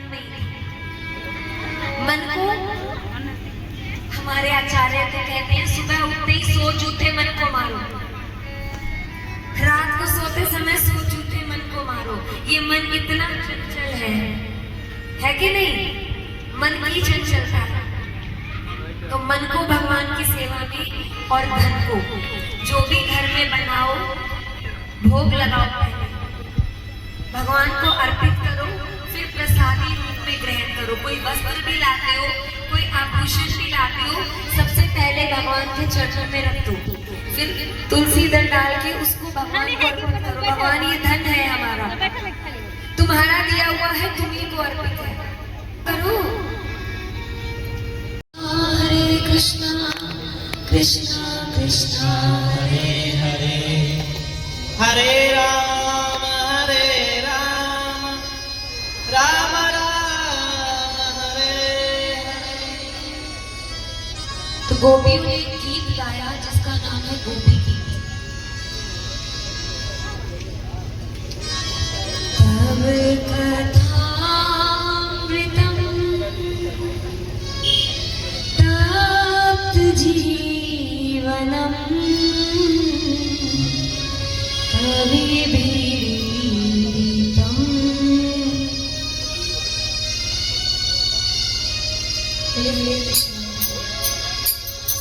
मन नहीं रही। मन को हमारे आचार्य तो कहते हैं सुबह उठते ही सोच उठे मन को मारो, रात को सोते समय सोच उठे मन को मारो। ये मन इतना चंचल है कि नहीं? मन की चंचलता है। तो मन को भगवान की सेवा में और धन को जो भी घर में बनाओ भोग लगाओ, पहले भगवान को अर्पित करो, फिर प्रसादी रूप में ग्रहण करो। कोई वस्त्र भी लाते हो, कोई आभूषण भी लाते हो, सबसे पहले भगवान के चरणों में रख दो, फिर तुलसी दल डाल के उसको भगवान को अर्पित करो। भगवान ये धन है हमारा, तुम्हारा दिया हुआ है, तुम्ही को अर्पित है, करो। हरे कृष्णा कृष्णा कृष्णा हरे हरे, हरे राम राम राम हरे हरे। तो गोपियों ने एक गीत गाया जिसका नाम है गोपी गीत। तब कथामृतम तप्त जीवनम कविभिरीडितम।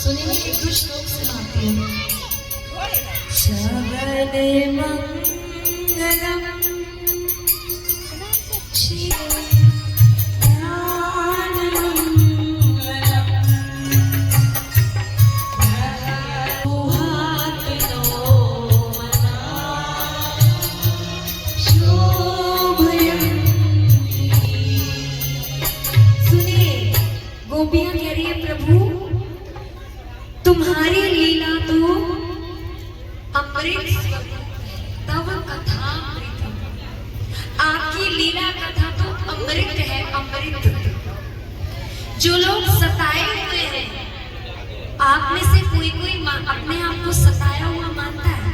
सुनेंगे एक दो श्लोक सुनाती हूँ। शबद मंगलम गोपियां कह रही है प्रभु तुम्हारी लीला तो अमृत, तव कथा अमृत, आपकी लीला कथा तो अमृत है, अमृत। जो लोग सताए हुए हैं, आप में से कोई कोई अपने आप को सताया हुआ मानता है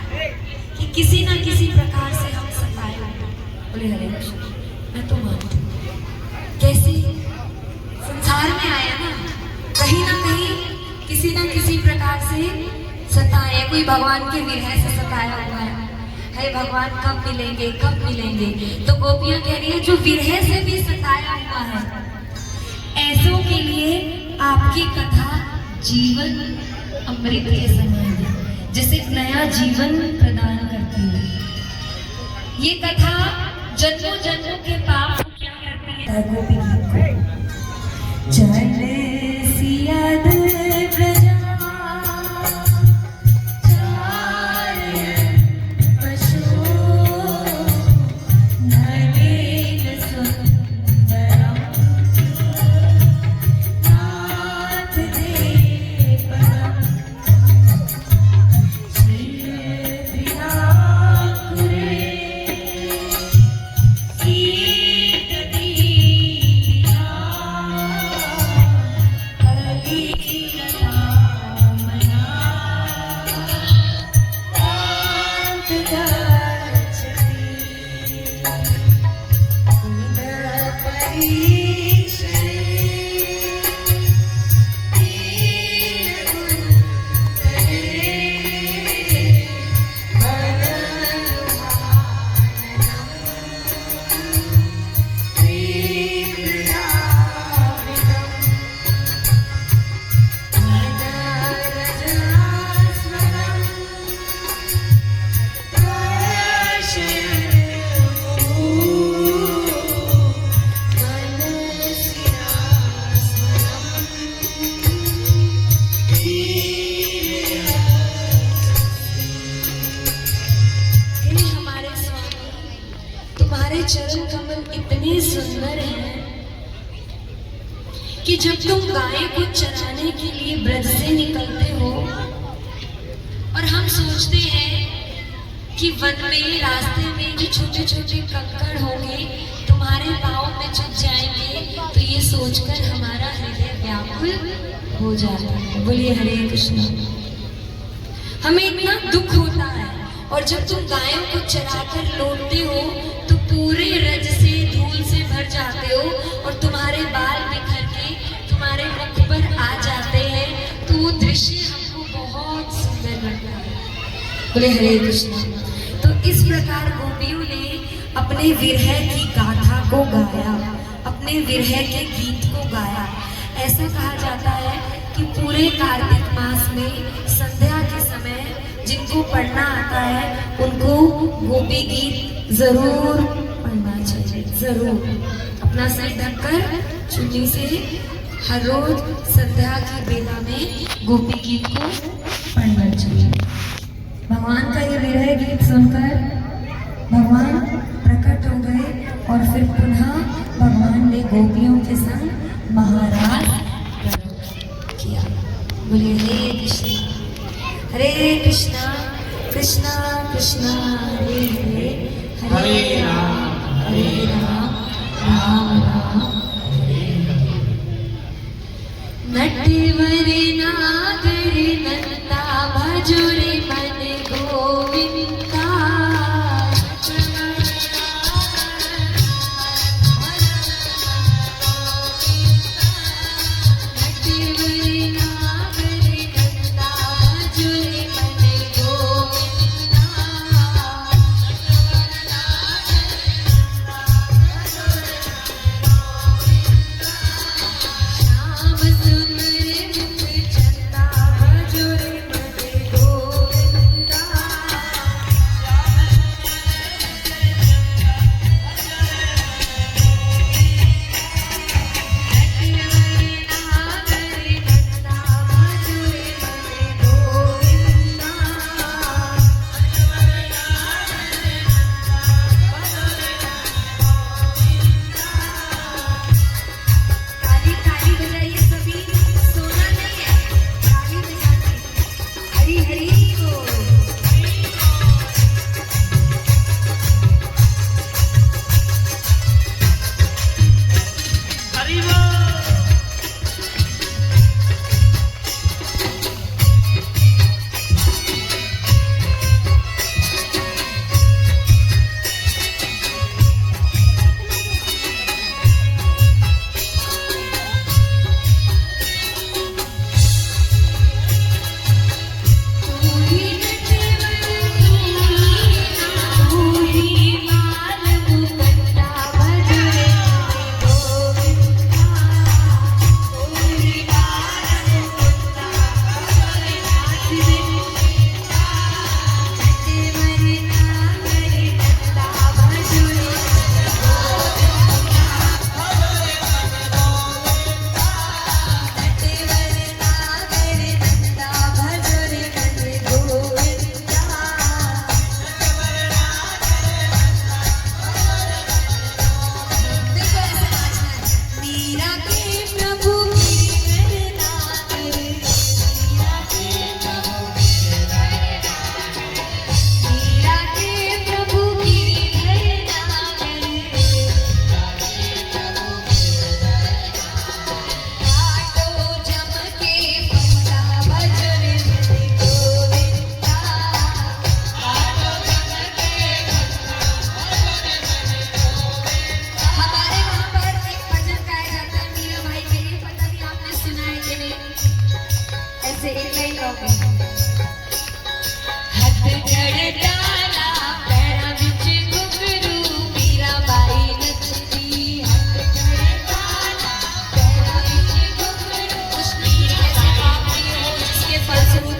कि किसी ना किसी प्रकार से हम सताए हुए। बोले हरे कृष्ण, मैं तो मानती हूँ। कैसे? संसार में आया ना कहीं किसी ना किसी प्रकार से सताए। कोई भगवान के विरह से सताया हुआ है, हे भगवान कब मिलेंगे कब मिलेंगे। तो गोपियां कह रही है जो विरह से भी सताया हुआ है, ऐसों के लिए आपकी कथा जीवन अमृत के समान है, जैसे नया जीवन प्रदान करती है। ये कथा जन्मों जन्मों के पाप को क्या करती है? गोपी गीत को चल सिया ब्रजा चरण कमल इतने सुंदर हैं कि जब तुम गाय को चराने के लिए ब्रज से निकलते हो और हम सोचते हैं कि वन में रास्ते में जो छोटे छोटे कंकड़ होंगे तुम्हारे पाँव में चुभ जाएंगे, तो ये सोचकर हमारा हृदय व्याकुल हो जाता है। बोलिए हरे कृष्ण। हमें इतना दुख होता है, और जब तुम गायों को चराकर लौटते हो तो पूरे रज से धूल से भर उतर जाते हो और तुम्हारे बाल बिखर के तुम्हारे मुख पर आ जाते हैं, तो वो दृश्य हमको बहुत सुंदर लगता है। बोले हरे कृष्णा। तो इस प्रकार गोपियों ने अपने विरह की गाथा को गाया, अपने विरह के गीत को गाया। ऐसा कहा जाता है कि पूरे कार्तिक मास में संध्या के समय जिनको पढ़ना आता है उनको गोपी गीत जरूर पढ़ना चाहिए, जरूर अपना सिर ढककर चुन्नी से हर रोज संध्या की बेला में गोपी गीत को पढ़ना चाहिए। भगवान का ये विरह गीत सुनकर भगवान प्रकट हो गए और फिर पुनः भगवान ने गोपियों के संग महाराज किया। बोले हरे कृष्णा हरे कृष्णा कृष्णा कृष्णा हरे हरे, हरे राम राम राम हरे हरे। नटवर नागर नंदा भजुरे मन गोविंदा,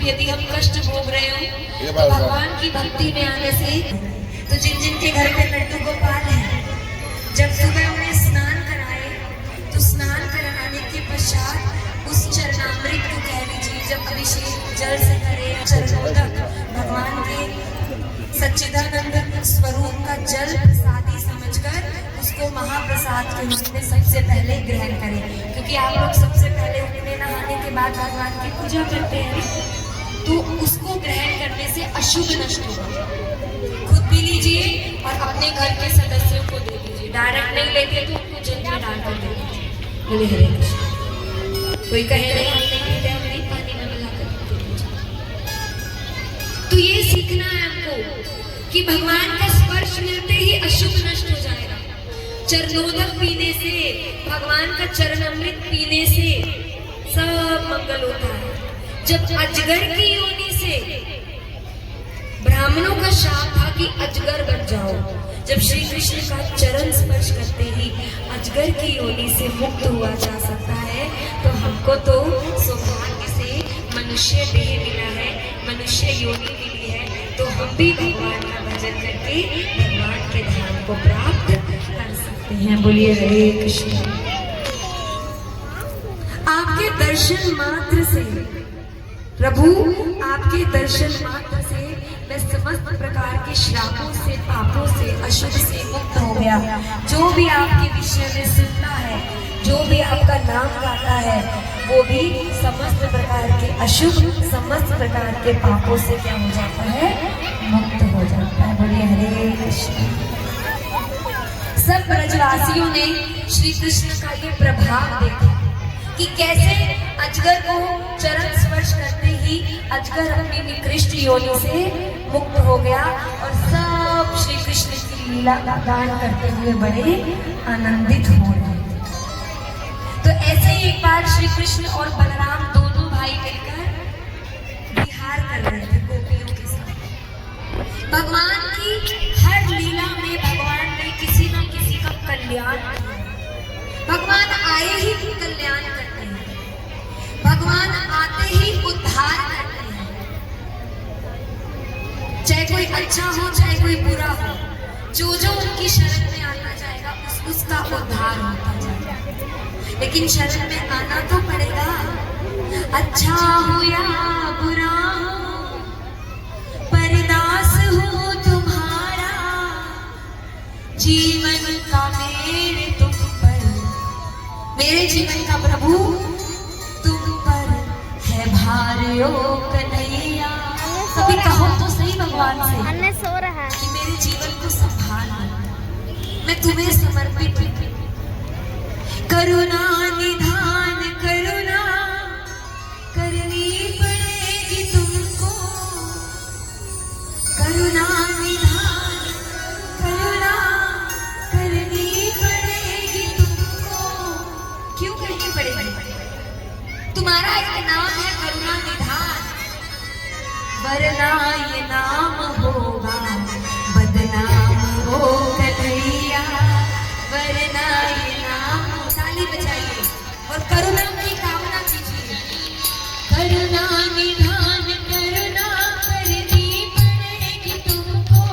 यदि हम कष्ट भोग रहे हो तो भगवान की भक्ति में आने से, तो जिन जिन के घर पे लड्डू गोपाल है, जब सुबह उन्हें स्नान कराए तो स्नान कराने के पश्चात उस चरणामृत को कह लीजिए, जब अभिषेक जल से करे चरणों तक भगवान के सच्चिदानंद स्वरूप का जल प्रसादी समझकर उसको महाप्रसाद के रूप में सबसे पहले ग्रहण करें। क्योंकि आप लोग सबसे पहले उठने नहाने के बाद भगवान की पूजा करते हैं, तो उसको ग्रहण करने से अशुभ नष्ट होगा। खुद भी लीजिए और अपने घर के सदस्यों को दे दीजिए। डायरेक्ट नहीं लेते तो उनको जल में डाल कर दे दीजिए। बोले हरे कृष्ण। कोई कहे नहीं हम नहीं पीते, हम नहीं पानी में मिलाकर दे दीजिए। तो ये सीखना है हमको कि भगवान का स्पर्श मिलते ही अशुभ नष्ट हो जाएगा। चरणोदक पीने से, भगवान का चरण अमृत पीने से सब मंगल होता है। जब अजगर की योनि से ब्राह्मणों का शाप था कि अजगर बन जाओ, जब श्री कृष्ण का चरण स्पर्श करते ही अजगर की योनि से मुक्त हुआ जा सकता है, तो हमको तो सौभाग्य से मनुष्य देह मिला है, मनुष्य योनि मिली है, तो हम भी भगवान का भजन करके भगवान के धाम को प्राप्त कर सकते हैं। बोलिए हरे कृष्ण। आपके दर्शन मात्र से प्रभु, आपके दर्शन मात्र से मैं समस्त प्रकार के श्रापों से, पापों से, अशुभ से मुक्त हो गया। जो भी आपके विषय में सुनता है, जो भी आपका नाम गाता है, वो भी समस्त प्रकार के अशुभ, समस्त प्रकार के पापों से क्या हो जाता है? मुक्त हो जाता है। बोलिए हरे कृष्ण। सब ब्रजवासियों ने श्री कृष्ण का ये प्रभाव देखा कि कैसे अजगर को चरण स्पर्श करते ही अजगर अपनी निकृष्ट योनि से मुक्त हो गया और सब श्री कृष्ण की लीला का गान करते हुए बड़े आनंदित हो रहे थे। तो ऐसे ही एक बार श्री कृष्ण और बलराम दोनों भाई मिलकर विहार कर रहे थे गोपियों के साथ। भगवान की हर लीला में भगवान ने किसी न किसी का कल्याण किया। भगवान आए ही कल्याण करते हैं, भगवान आते ही उद्धार करते हैं। चाहे कोई अच्छा हो, चाहे कोई बुरा हो, जो जो उनकी शरण में आता जाएगा उसका उद्धार होता जाएगा। लेकिन शरण में आना तो पड़ेगा। अच्छा हो या बुरा हो, परदास हो तुम्हारा, जीवन का मेरे तुम पर, मेरे जीवन का प्रभु तुम पर है भार ओ कन्हैया। कभी कहो तो सही भगवान से सो रहा है कि मेरे जीवन को संभाल, मैं तुम्हें समर्पित हूँ। करुणा निधान करुणा करनी पड़ेगी तुमको, करुणा निधान करुणा करनी पड़ेगी तुमको। क्यों करनी पड़ेगी? तुम्हारा एक नाम है करुणा निधान, वरना ये नाम होगा बदनाम हो कन्हैया, वरना ये नाम। ताली बजाइए और करुणा की कामना कीजिए। करुणा निधान करुणा करनी पड़ेगी तुमको,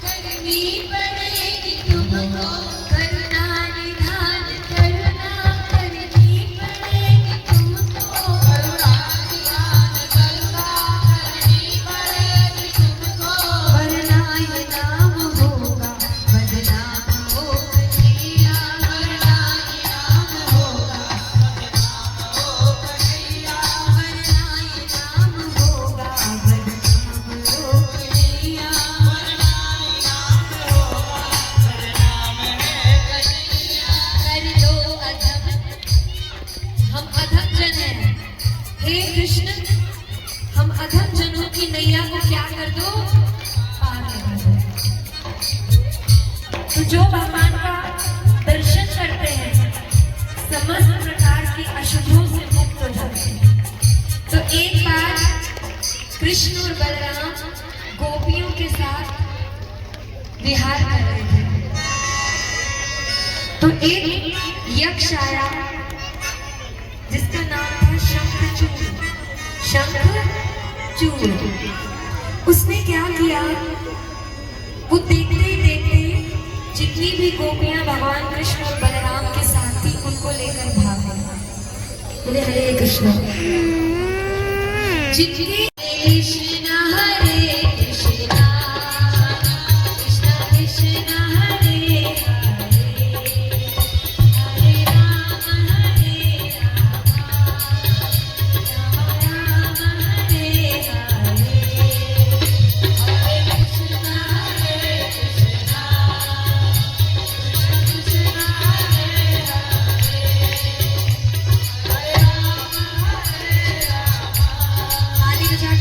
करनी पड़ेगी तुमको, करुणा निधान करुणा करनी पड़ेगी तुमको, करुणा निधान करुणा करनी पड़ेगी तुमको, वरना ये नाम होगा बदनाम हो कन्हैया, वरना ये नाम होगा बदनाम हो कन्हैया, वरना ये नाम होगा बदनाम हो कन्हैया, वरना ये नाम होगा बदनाम है कन्हैया। कर दो अधम, हम अधम जन हैं, हे कृष्ण हम अधम जनों की नैया को क्या कर दो? पार कर दो। तो जो भगवान का दर्शन करते हैं समस्त प्रकार की अशुभों से मुक्त हो जाते हैं। तो एक बार कृष्ण और बलराम गोपियों के साथ विहार कर रहे थे, तो एक यक्ष आया जिसका नाम था शंखचूड़। शंखचूड़ उसने क्या किया? वो देखते ही देखते जितनी भी गोपियां भगवान कृष्ण और बलराम के साथ थी उनको लेकर भाग गए। बोले हरे कृष्ण। जितने कृष्ण हरे कृष्ण कृष्ण कृष्ण हरे हरे, हरे राम राम राम हरे हरे, हरे कृष्ण कृष्ण कृष्ण हरे हरे, हरे राम हरे राम। ताली बजा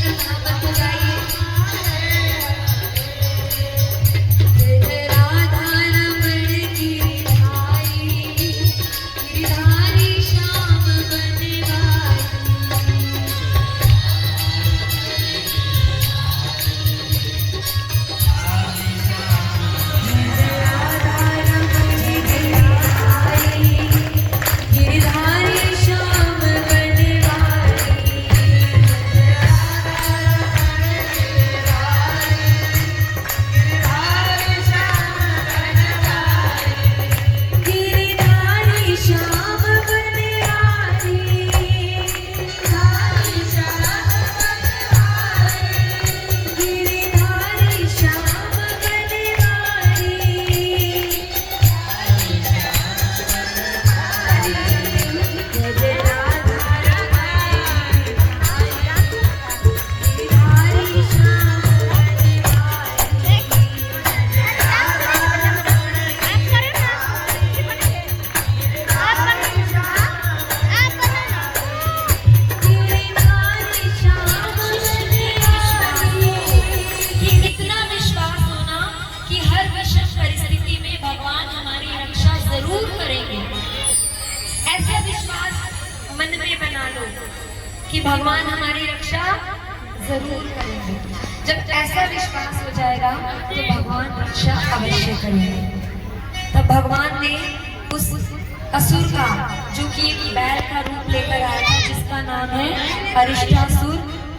गिरिधारी श्याम बनवारी, जय जय राधा रमाई, गिरिधारी श्याम कि भगवान हमारी रक्षा जरूर करेंगे। जब ऐसा विश्वास हो जाएगा तो भगवान रक्षा अवश्य करेंगे। तब भगवान ने उस असुर का, जो कि एक बैल का रूप लेकर आया था, जिसका नाम है अरिष्टासुर,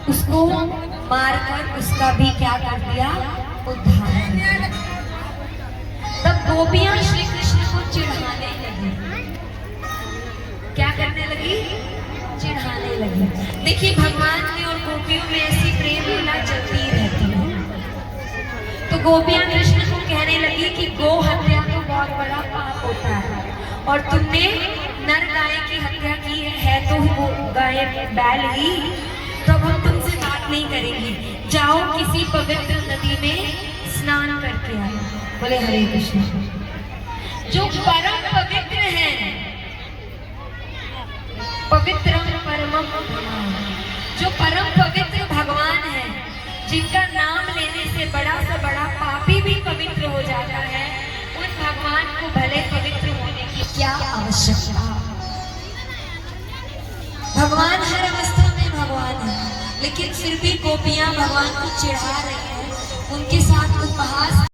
उसको मारकर उसका भी क्या कर दिया, उद्धार कर दिया। तब गोपियां श्री कृष्ण को चिढ़ाने लगी। क्या करने लगी? चिढ़ाने लगी। देखिए, भगवान की और गोपियों में ऐसी प्रेम लीला चलती रहती है। तो गोपियां कृष्ण को कहने लगी कि गो हत्या तो बहुत बड़ा पाप होता है, और तुमने नर गाय की हत्या की है तो वो गाय बैल ही, तो अब हम तुमसे बात नहीं करेंगे, जाओ किसी पवित्र नदी में स्नान करके आओ। बोले हरे कृष्ण। जो परम पवित्र है, पवित्र परमम भगवान, जो परम पवित्र भगवान है, जिनका नाम लेने से बड़ा से बड़ा पापी भी पवित्र हो जाता है, उन भगवान को भले पवित्र होने की क्या आवश्यकता। भगवान हर अवस्था में भगवान है, लेकिन फिर भी गोपियां भगवान को चिढ़ा रही हैं, उनके साथ उपहास।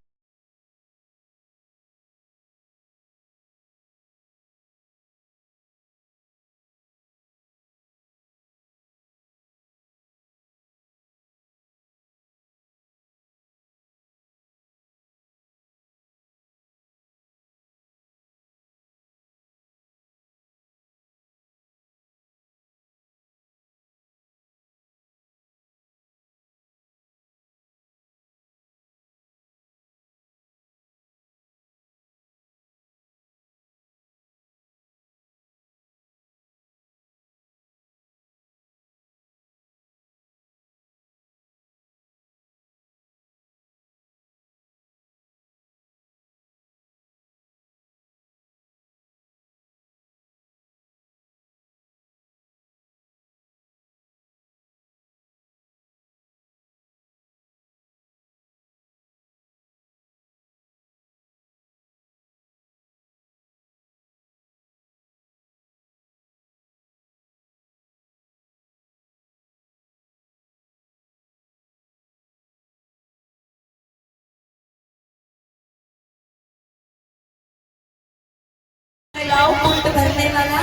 कुंड भरने वाला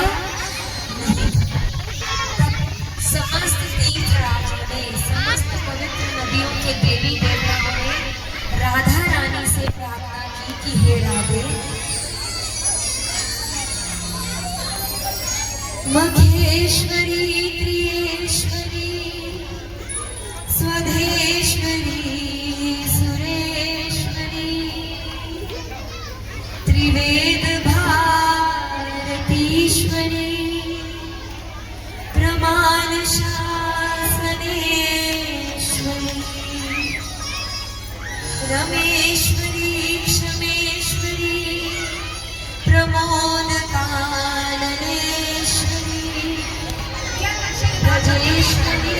समस्त तीर्थ राज्यों में, समस्त पवित्र नदियों के देवी देवताओं ने राधा रानी से प्रार्थना की कि हे राधे, मखेश्वरी, त्रियेश्वरी, स्वधेश्वरी, सुरेश्वरी, त्रिवेद ईश्वरी, प्रमाण शासनेश्वरी, रमेश्वरी, क्षमेश्वरी, प्रमोद काननेश्वरी, ब्रजेश्वरी।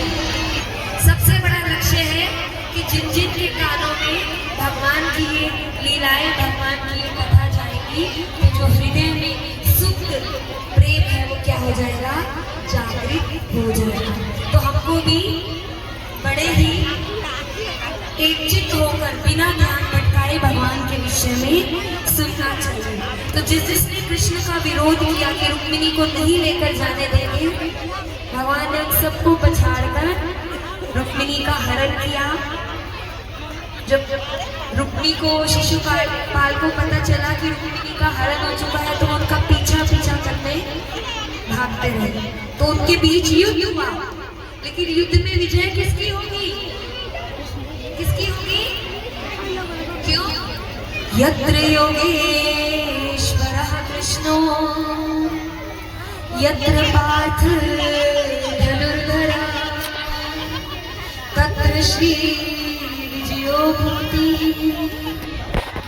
सबसे बड़ा लक्ष्य है कि जिन जिन के कानों में भगवान की ये लीलाएं, भगवान की ये कथा जाएगी, तो जो हृदय में प्रेम है वो क्या हो जाएगा, जागृत हो जाएगा। तो हमको भी बड़े ही एकचित्त होकर बिना ध्यान भटकाए भगवान के विषय में सुनना चाहिए। तो जिसने कृष्ण का विरोध किया कि रुक्मिणी को नहीं लेकर जाने देंगे, भगवान ने सबको पछाड़कर रुक्मिणी का हरण किया। जब रुक्मिणी को शिशुपाल को पता चला कि रुक्मिणी का हरण हो चुका है, तो उनका पीछा करने भागते रहे। तो उनके बीच युद्ध हुआ, लेकिन युद्ध में विजय किसकी होगी? किसकी होगी? क्यों? यत्र योगेश्वरः कृष्णो यत्र पार्थ धनुर्धरः तत्र श्री विजयो भूति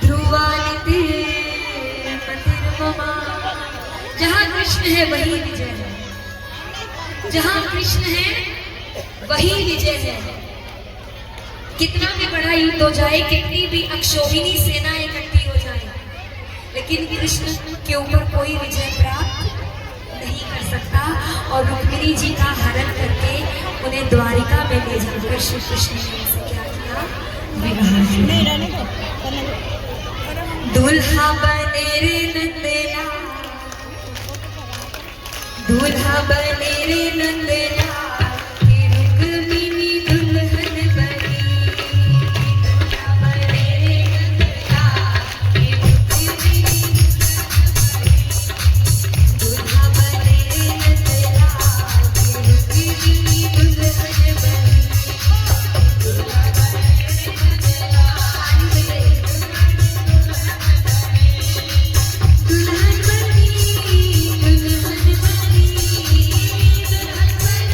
ध्रुवानिति मतिर्ममा। जहाँ कृष्ण है वही विजय है, जहाँ कृष्ण है वही विजय है। कितना भी बड़ा युद्ध हो जाए, कितनी भी अक्षोहिणी सेना इकट्ठी हो जाए, लेकिन कृष्ण के ऊपर कोई विजय प्राप्त नहीं कर सकता। और रुक्मिणी जी का हरण करके उन्हें द्वारिका में ले जाकर श्री कृष्ण ने उनसे क्या किया? विवाह किया। दूल्हा बने रे नंदना, दूल्हा बने रे नंदना, कि रुक्मिणी दुल्हन बनी। दूल्हा बने रे नंदना, कि रुक्मिणी दूल्हा बने रे नंदना, कि रुक्मिणी दुल्हन बनी। दूल्हा बने रे नंदना, दुल्हन बनी, दुल्हन बनी, दुल्हन बनी।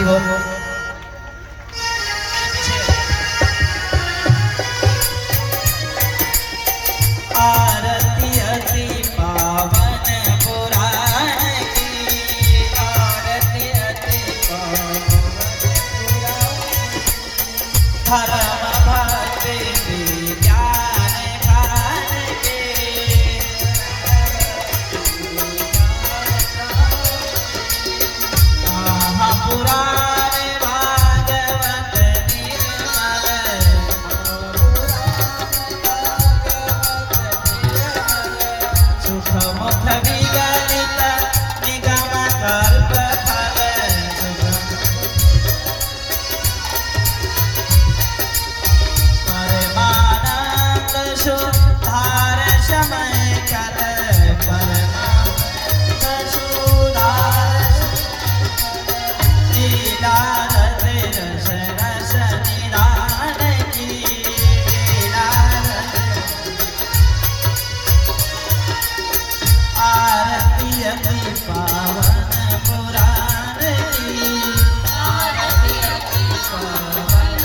हरि बोल। आरती अति पावन पुराण की, आरती अति पावन धर्म भक्ति विज्ञान खान के, पुराण भागवत निर्मल, सुख मुख विगलित निगम कल्प फल, परमानंद सुधार समय कल, परमानंद सुधार लीला रस रस रस निधान की, लीला आरती अति पावन पुराण की, आरती अति पावन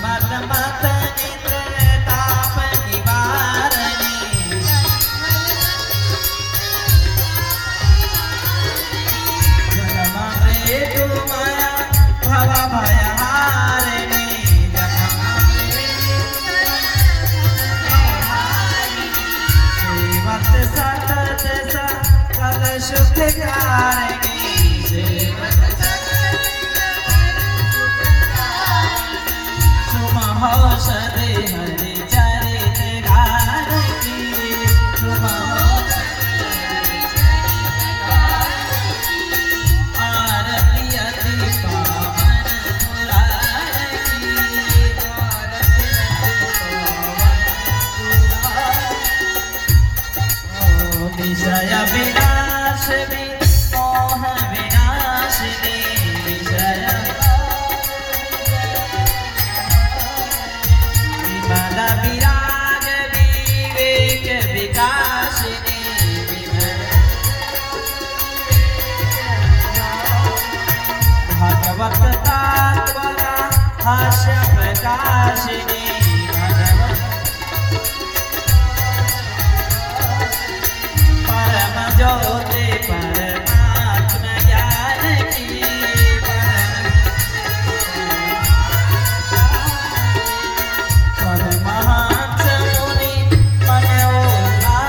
मत मत निद्र ताप निवारणी, जन्म मृत्यु माया भव भयहारिणी, जन्म मृत्यु सेवत सतत सकल सुख कारिणी, सेवत सुमहोषध हरि चरित गान की, आरती अति पावन पुराण की, आरती अति पावन विषय विनाश मोह विनाशिनी, विषय विमल विराग विवेक विकासिनी, भगवत तात्पर हास्य प्रकाशिनी, भगवत परम ज्योति परमात्म ज्ञान की, परमहंस मुनि मनोल्लासिनी,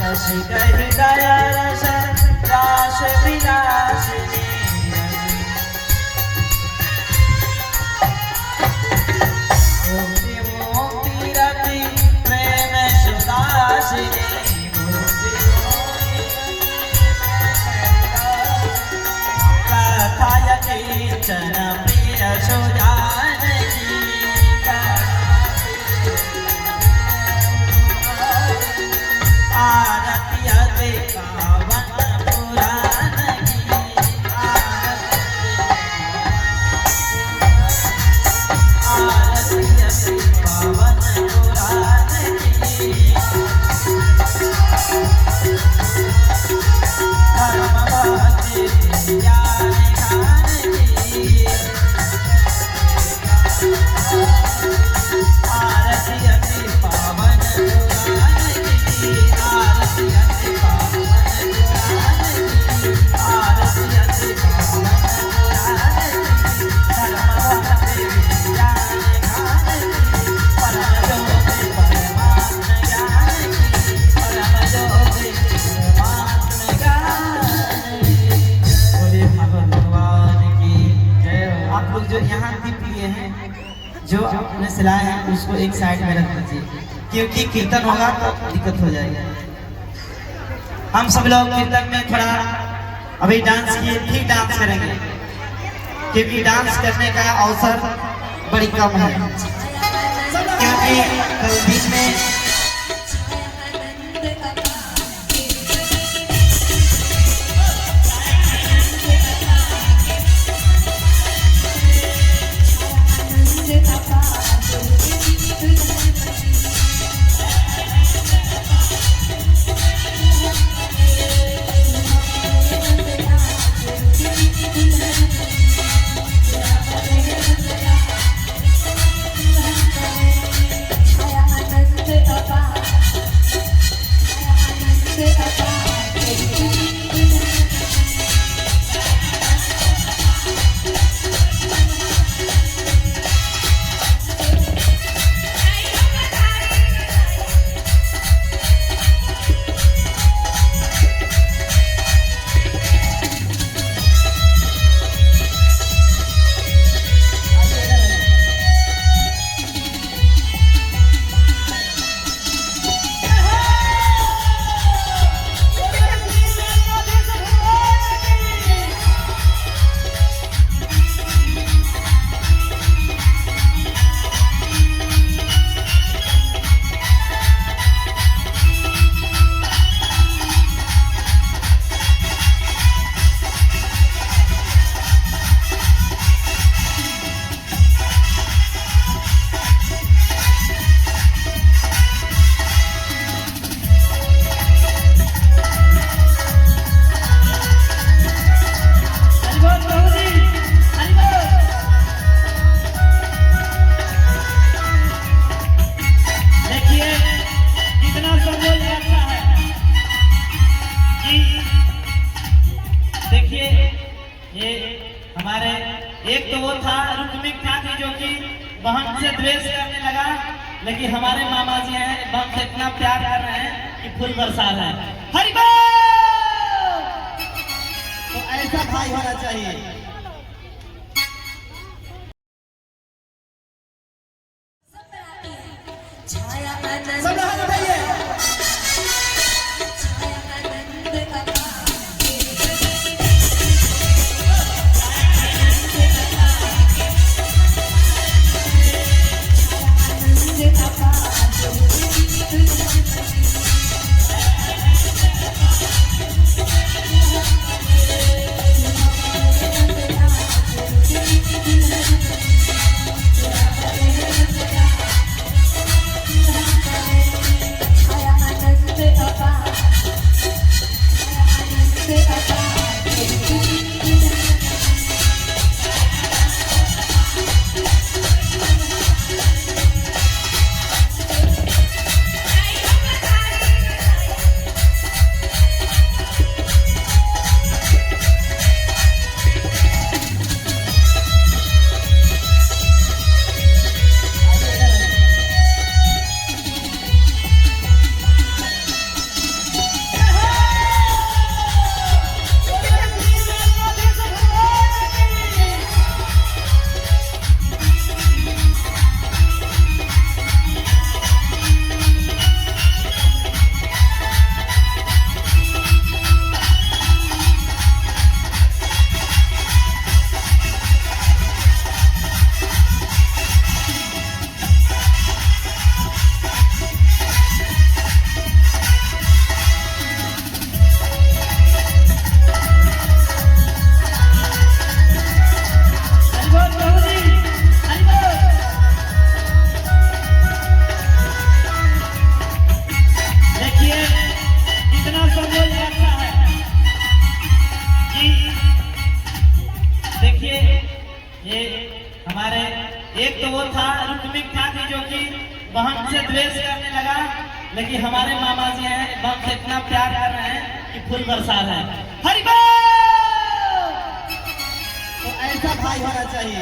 रसिक हृदय रस रास विलासिनी, मुक्ति मुक्ति रति प्रेम सुदासिनी, मुक्ति कथाय कीर्तन प्रिय सुजान की, आरती अति पावन पुराण की, आरती अति पावन पुराण की, धर्म भक्ति ज्ञान खान की, आरती अति पावन पुराण की, आरती अति पावन पुराण की, आरती अति पावन पुराण की, धर्म भक्ति विज्ञान खान की, परम ज्योति परमात्म ज्ञान की, परम ज्योति परमात्म ज्ञान की। बोले भगवान की जय। आप लोग जो यहाँ दीप लिए हैं, जो आपने सिलाए हैं, उसको एक साइड में रख दीजिए, क्योंकि कीर्तन होगा तो दिक्कत हो जाएगी। हम सब लोग कीर्तन में थोड़ा अभी डांस किए, फिर डांस करेंगे, क्योंकि डांस करने का अवसर बड़ी कम है, क्योंकि कल बीच में देखिए ये हमारे एक तो वो था रुक्मिक था कि जो कि बहन से द्वेष करने लगा, लेकिन हमारे मामा जी हैं बहन से इतना प्यार कर रहे हैं कि फूल बरसा रहे हैं। हरि बोल। तो ऐसा भाई होना चाहिए। छाया आनंद सब लोग हाथ उठाइए। छाया आनंद अपार ये हमारे एक तो वो था रुक्मिक था कि जो कि बहन से द्वेष करने लगा, लेकिन हमारे मामा जी हैं बहन से इतना प्यार कर रहे हैं कि फूल बरसा रहे हैं। हरि बोल। तो ऐसा भाई होना चाहिए।